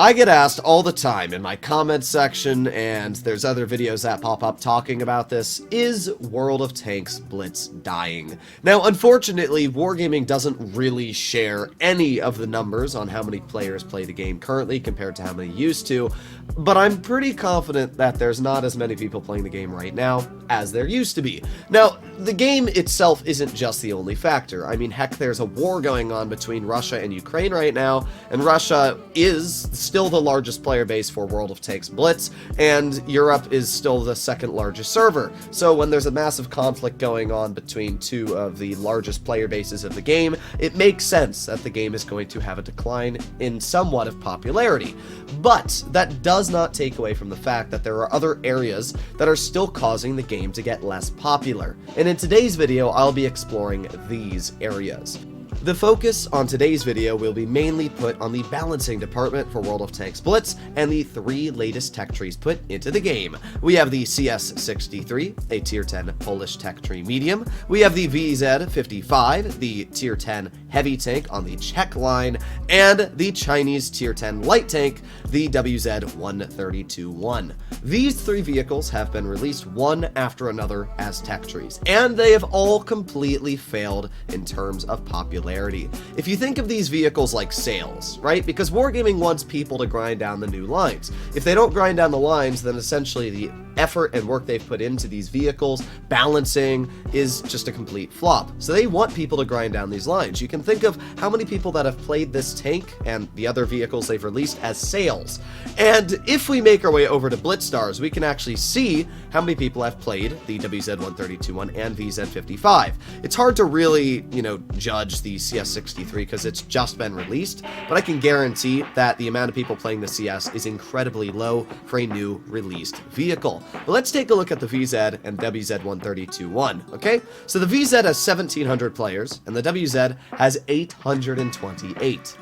I get asked all the time in my comments section, and there's other videos that pop up talking about this, is World of Tanks Blitz dying? Now, unfortunately, Wargaming doesn't really share any of the numbers on how many players play the game currently compared to how many used to, but I'm pretty confident that there's not as many people playing the game right now as there used to be. Now, the game itself isn't just the only factor. I mean, heck, there's a war going on between Russia and Ukraine right now, and Russia is still the largest player base for World of Tanks Blitz, and Europe is still the second largest server. So when there's a massive conflict going on between two of the largest player bases of the game, it makes sense that the game is going to have a decline in somewhat of popularity. But that does not take away from the fact that there are other areas that are still causing the game to get less popular. And in today's video, I'll be exploring these areas. The focus on today's video will be mainly put on the balancing department for World of Tanks Blitz and the three latest tech trees put into the game. We have the CS63, a tier 10 Polish tech tree medium. We have the VZ55, the tier 10 heavy tank on the Czech line, and the Chinese tier 10 light tank, the WZ132-1. These three vehicles have been released one after another as tech trees, and they have all completely failed in terms of popularity. If you think of these vehicles like sales, right? Because Wargaming wants people to grind down the new lines. If they don't grind down the lines, then essentially the effort and work they've put into these vehicles, balancing, is just a complete flop. So they want people to grind down these lines. You can think of how many people that have played this tank and the other vehicles they've released as sales. And if we make our way over to Blitz Stars, we can actually see how many people have played the WZ132-1 and VZ55. It's hard to really, judge the CS63 because it's just been released, but I can guarantee that the amount of people playing the CS is incredibly low for a new released vehicle. But let's take a look at the VZ and WZ132-1, okay? So the VZ has 1,700 players, and the WZ has 828.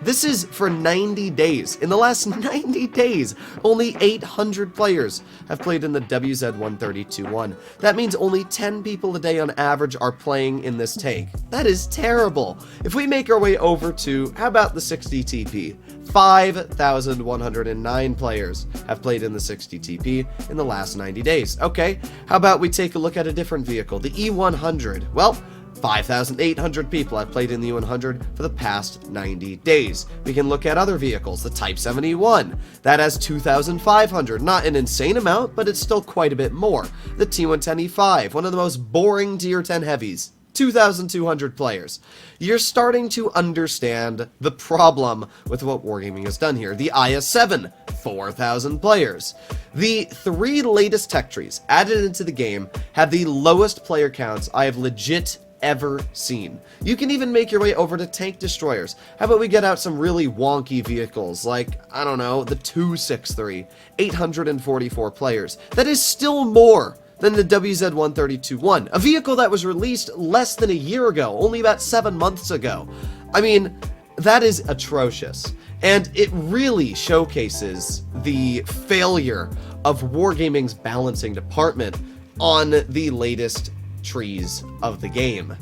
This is for 90 days. In the last 90 days, only 800 players have played in the WZ132-1. That means only 10 people a day on average are playing in this tank. That is terrible. If we make our way over to, how about the 60 TP? 5,109 players have played in the 60 TP in the last 90 days. Okay, how about we take a look at a different vehicle, the E100? Well, 5,800 people have played in the U100 for the past 90 days. We can look at other vehicles, the Type 71. That has 2,500. Not an insane amount, but it's still quite a bit more. The T110E5, one of the most boring tier 10 heavies. 2,200 players. You're starting to understand the problem with what Wargaming has done here. The IS-7, 4,000 players. The three latest tech trees added into the game have the lowest player counts I have legit ever seen. You can even make your way over to tank destroyers. How about we get out some really wonky vehicles like, I don't know, the 263, 844 players. That is still more than the WZ132-1, a vehicle that was released less than a year ago, only about 7 months ago. I mean, that is atrocious. And it really showcases the failure of Wargaming's balancing department on the latest trees of the game.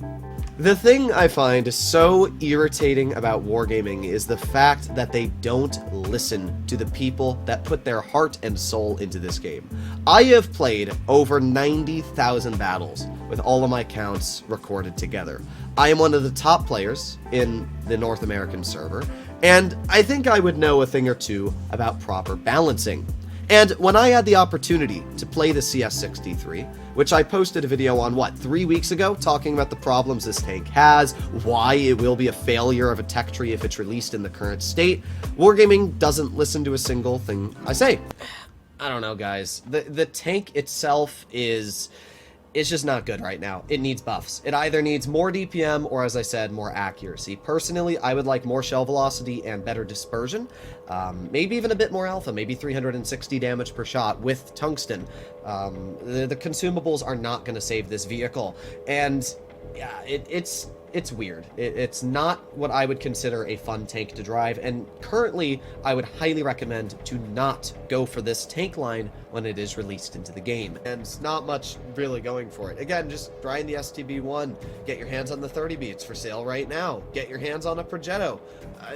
The thing I find so irritating about Wargaming is the fact that they don't listen to the people that put their heart and soul into this game. I have played over 90,000 battles with all of my counts recorded together. I am one of the top players in the North American server, and I think I would know a thing or two about proper balancing. And when I had the opportunity to play the CS63, which I posted a video on, 3 weeks ago, talking about the problems this tank has, why it will be a failure of a tech tree if it's released in the current state, Wargaming doesn't listen to a single thing I say. I don't know, guys. The tank itself is just not good right now. It needs buffs. It either needs more DPM or, as I said, more accuracy. Personally, I would like more shell velocity and better dispersion. Maybe even a bit more alpha, maybe 360 damage per shot with tungsten. The consumables are not going to save this vehicle. And yeah, it's it's weird. It's not what I would consider a fun tank to drive, and currently I would highly recommend to not go for this tank line when it is released into the game. And not much really going for it. Again, just grind the STB1, get your hands on the 30B, it's for sale right now. Get your hands on a Progetto.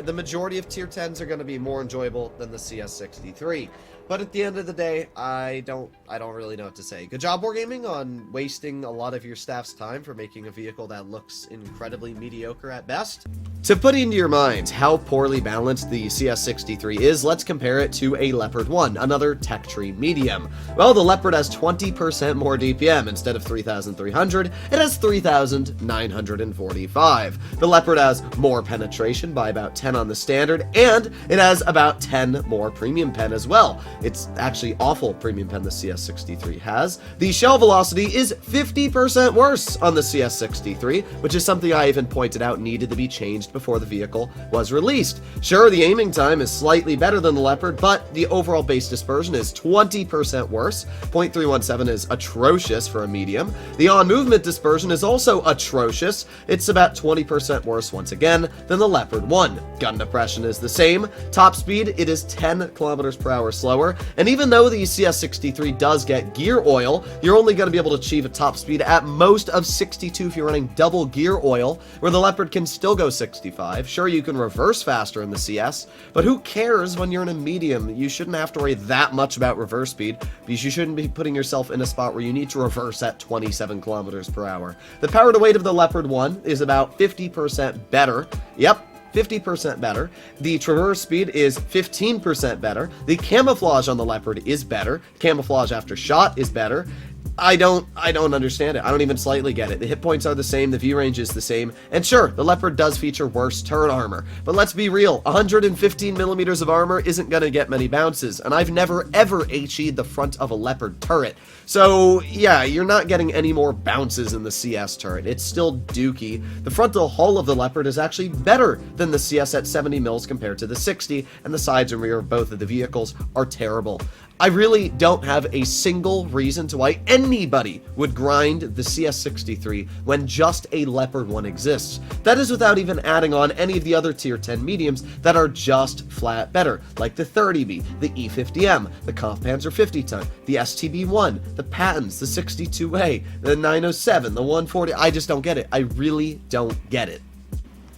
The majority of tier 10s are going to be more enjoyable than the CS63. But at the end of the day, I don't really know what to say. Good job, Wargaming, on wasting a lot of your staff's time for making a vehicle that looks incredibly mediocre at best. To put into your minds how poorly balanced the CS63 is, let's compare it to a Leopard 1, another tech tree medium. Well, the Leopard has 20% more DPM. Instead of 3,300, it has 3,945. The Leopard has more penetration by about 10 on the standard, and it has about 10 more premium pen as well. It's actually awful premium pen the CS63 has. The shell velocity is 50% worse on the CS63, which is something I even pointed out needed to be changed before the vehicle was released. Sure, the aiming time is slightly better than the Leopard, but the overall base dispersion is 20% worse. 0.317 is atrocious for a medium. The on-movement dispersion is also atrocious. It's about 20% worse once again than the Leopard 1. Gun depression is the same. Top speed, it is 10 kilometers per hour slower. And even though the CS63 does get gear oil, you're only going to be able to achieve a top speed at most of 62 if you're running double gear oil, where the Leopard can still go 65. Sure, you can reverse faster in the CS, but who cares when you're in a medium? You shouldn't have to worry that much about reverse speed, because you shouldn't be putting yourself in a spot where you need to reverse at 27 kilometers per hour. The power to weight of the Leopard 1 is about 50% better. Yep, 50% better. The traverse speed is 15% better. The camouflage on the Leopard is better. Camouflage after shot is better. I don't understand it. I don't even slightly get it. The hit points are the same, the view range is the same, and sure, the Leopard does feature worse turret armor, but let's be real, 115 millimeters of armor isn't gonna get many bounces, and I've never ever HE'd the front of a Leopard turret. So yeah, you're not getting any more bounces in the CS turret. It's still dookie. The frontal hull of the Leopard is actually better than the CS at 70 mils compared to the 60, and the sides and rear of both of the vehicles are terrible. I really don't have a single reason to why anybody would grind the CS63 when just a Leopard 1 exists. That is without even adding on any of the other tier 10 mediums that are just flat better, like the 30B, the E50M, the Kampfpanzer 50 ton, the STB1, the Pattons, the 62A, the 907, the 140. I just don't get it. I really don't get it.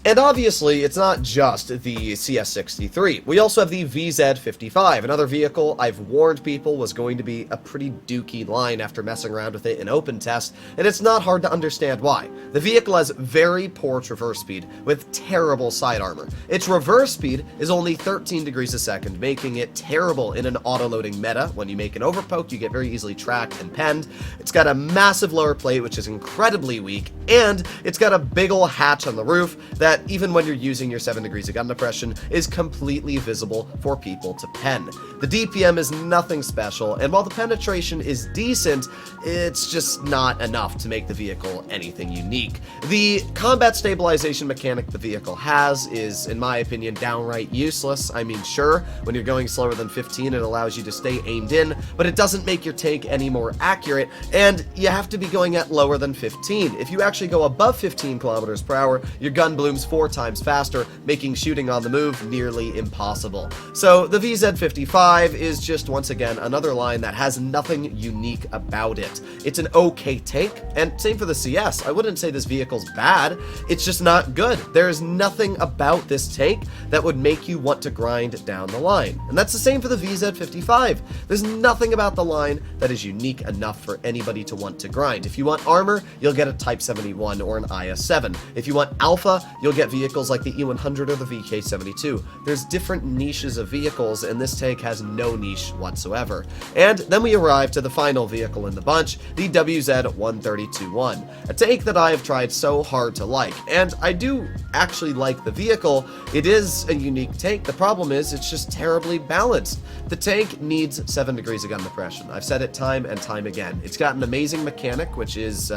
And obviously, it's not just the CS63. We also have the VZ55, another vehicle I've warned people was going to be a pretty dookie line after messing around with it in open test, and it's not hard to understand why. The vehicle has very poor traverse speed with terrible side armor. Its reverse speed is only 13 degrees a second, making it terrible in an auto-loading meta. When you make an overpoke, you get very easily tracked and penned. It's got a massive lower plate, which is incredibly weak, and it's got a big ol' hatch on the roof that, even when you're using your 7 degrees of gun depression, is completely visible for people to pen. The DPM is nothing special, and while the penetration is decent, it's just not enough to make the vehicle anything unique. The combat stabilization mechanic the vehicle has is, in my opinion, downright useless. I mean, sure, when you're going slower than 15, it allows you to stay aimed in, but it doesn't make your tank any more accurate, and you have to be going at lower than 15. If you actually go above 15 kilometers per hour, your gun blooms 4 times faster, making shooting on the move nearly impossible. So the VZ55 is just, once again, another line that has nothing unique about it. It's an okay tank, and same for the CS. I wouldn't say this vehicle's bad, it's just not good. There's nothing about this tank that would make you want to grind down the line. And that's the same for the VZ55. There's nothing about the line that is unique enough for anybody to want to grind. If you want armor, you'll get a Type 71 or an IS-7. If you want alpha, you'll get vehicles like the E100 or the VK72. There's different niches of vehicles, and this tank has no niche whatsoever. And then we arrive to the final vehicle in the bunch, the WZ-132-1, a tank that I have tried so hard to like, and I do actually like the vehicle. It is a unique tank. The problem is it's just terribly balanced. The tank needs 7 degrees of gun depression. I've said it time and time again. It's got an amazing mechanic, which is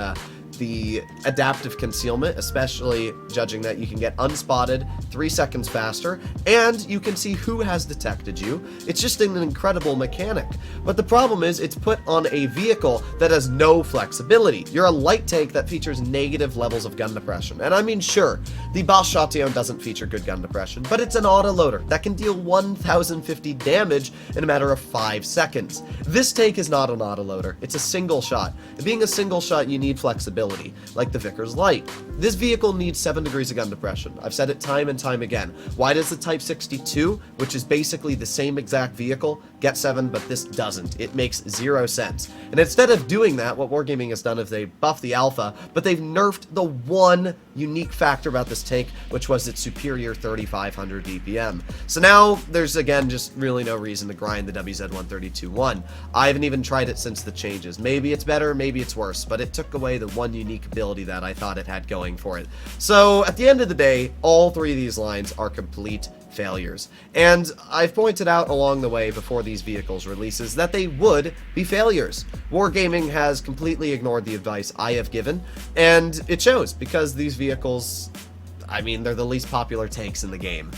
the adaptive concealment, especially judging that you can get unspotted 3 seconds faster, and you can see who has detected you. It's just an incredible mechanic. But the problem is it's put on a vehicle that has no flexibility. You're a light tank that features negative levels of gun depression. And I mean, sure, the Boss Shotgun doesn't feature good gun depression, but it's an autoloader that can deal 1050 damage in a matter of 5 seconds. This tank is not an autoloader, it's a single shot. And being a single shot, you need flexibility, like the Vickers Light. This vehicle needs 7 degrees of gun depression. I've said it time and time again. Why does the Type 62, which is basically the same exact vehicle, get 7, but this doesn't? It makes 0 sense. And instead of doing that, what Wargaming has done is they buffed the alpha, but they've nerfed the one unique factor about this tank, which was its superior 3500 DPM. So now there's again just really no reason to grind the WZ-132-1. I haven't even tried it since the changes. Maybe it's better, maybe it's worse, but it took away the one unique ability that I thought it had going for it. So at the end of the day, all 3 of these lines are complete failures. And I've pointed out along the way before these vehicles releases that they would be failures. Wargaming has completely ignored the advice I have given, and it shows because these vehicles, I mean, they're the least popular tanks in the game.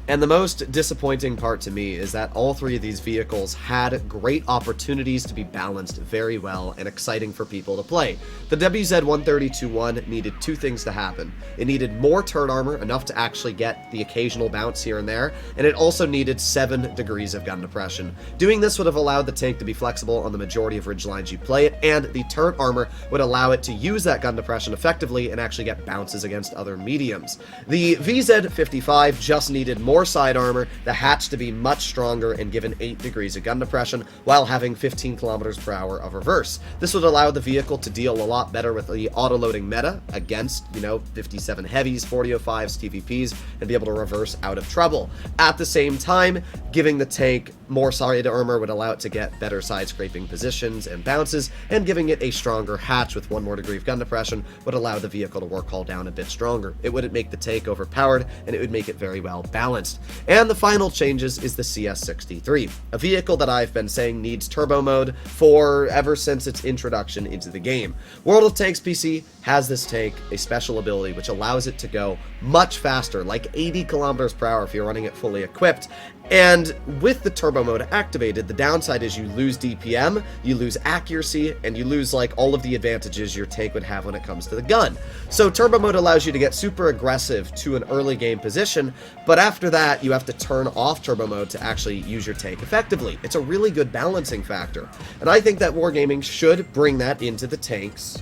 And the most disappointing part to me is that all 3 of these vehicles had great opportunities to be balanced very well and exciting for people to play. The WZ-132-1 needed 2 things to happen. It needed more turret armor, enough to actually get the occasional bounce here and there, and it also needed 7 degrees of gun depression. Doing this would have allowed the tank to be flexible on the majority of ridge lines you play it, and the turret armor would allow it to use that gun depression effectively and actually get bounces against other mediums. The VZ-55 just needed more side armor, the hatch to be much stronger and given 8 degrees of gun depression while having 15 kilometers per hour of reverse. This would allow the vehicle to deal a lot better with the auto-loading meta against, 57 heavies, 4005s, TVPs, and be able to reverse out of trouble. At the same time, giving the tank more side armor would allow it to get better side scraping positions and bounces, and giving it a stronger hatch with 1 more degree of gun depression would allow the vehicle to work hull down a bit stronger. It wouldn't make the tank overpowered, and it would make it very well balanced. And the final changes is the CS63, a vehicle that I've been saying needs turbo mode for ever since its introduction into the game. World of Tanks PC has this tank a special ability which allows it to go much faster, like 80 kilometers per hour if you're running it fully equipped. And with the turbo mode activated, the downside is you lose DPM, you lose accuracy, and you lose like all of the advantages your tank would have when it comes to the gun. So turbo mode allows you to get super aggressive to an early game position, but after that you have to turn off turbo mode to actually use your tank effectively. It's a really good balancing factor, and I think that Wargaming should bring that into the tanks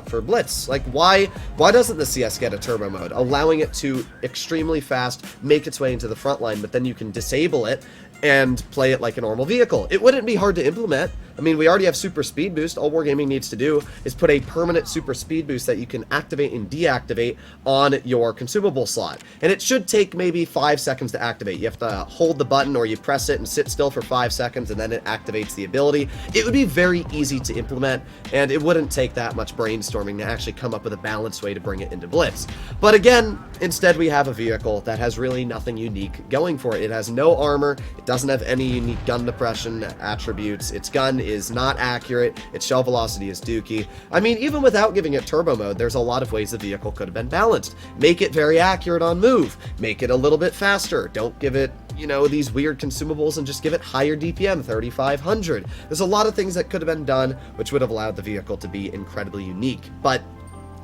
for Blitz. Like, why doesn't the CS get a turbo mode, allowing it to extremely fast make its way into the front line, but then you can disable it and play it like a normal vehicle? It wouldn't be hard to implement. I mean, we already have super speed boost. All Wargaming needs to do is put a permanent super speed boost that you can activate and deactivate on your consumable slot. And it should take maybe 5 seconds to activate. You have to hold the button or you press it and sit still for 5 seconds and then it activates the ability. It would be very easy to implement, and it wouldn't take that much brainstorming to actually come up with a balanced way to bring it into Blitz. But again, instead we have a vehicle that has really nothing unique going for it. It has no armor, it doesn't have any unique gun depression attributes, its gun is not accurate, its shell velocity is dookie. I mean, even without giving it turbo mode, there's a lot of ways the vehicle could have been balanced. Make it very accurate on move, make it a little bit faster, don't give it, these weird consumables, and just give it higher DPM, 3500. There's a lot of things that could have been done, which would have allowed the vehicle to be incredibly unique. But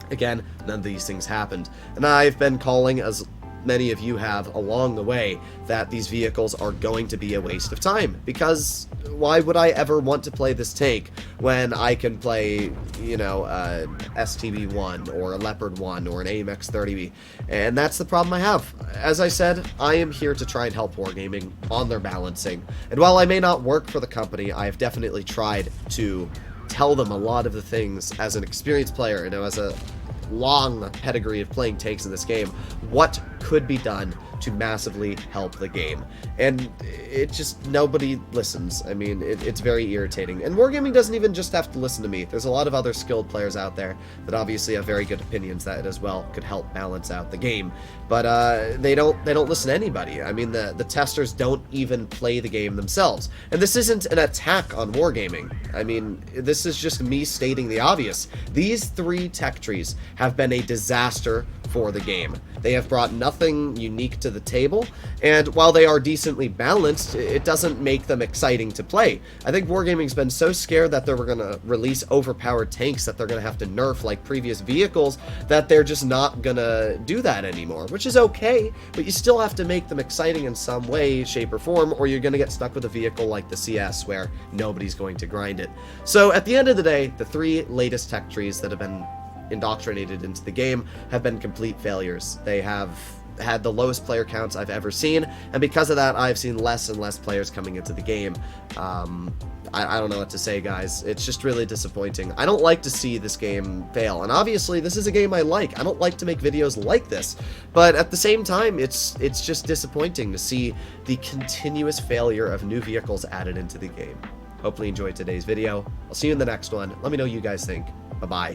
again, none of these things happened. And I've been calling, as many of you have along the way, that these vehicles are going to be a waste of time, because why would I ever want to play this tank when I can play, a STB-1 or a Leopard 1 or an AMX 30B? And that's the problem I have. As I said, I am here to try and help Wargaming on their balancing, and while I may not work for the company, I have definitely tried to tell them a lot of the things as an experienced player, as a long pedigree of playing tanks in this game, what could be done to massively help the game. And it just, nobody listens. I mean, it's very irritating. And Wargaming doesn't even just have to listen to me. There's a lot of other skilled players out there that obviously have very good opinions that as well could help balance out the game. But they don't listen to anybody. I mean, the testers don't even play the game themselves. And this isn't an attack on Wargaming. I mean, this is just me stating the obvious. These 3 tech trees have been a disaster for the game. They have brought nothing unique to the table, and while they are decently balanced, it doesn't make them exciting to play. I think Wargaming's been so scared that they were going to release overpowered tanks that they're going to have to nerf like previous vehicles that they're just not going to do that anymore, which is okay, but you still have to make them exciting in some way, shape, or form, or you're going to get stuck with a vehicle like the CS where nobody's going to grind it. So at the end of the day, the 3 latest tech trees that have been indoctrinated into the game have been complete failures. They have had the lowest player counts I've ever seen, and because of that, I've seen less and less players coming into the game. I don't know what to say, guys. It's just really disappointing. I don't like to see this game fail, and obviously this is a game I like. I don't like to make videos like this, but at the same time, it's just disappointing to see the continuous failure of new vehicles added into the game. Hopefully you enjoyed today's video. I'll see you in the next one. Let me know what you guys think. Bye-bye.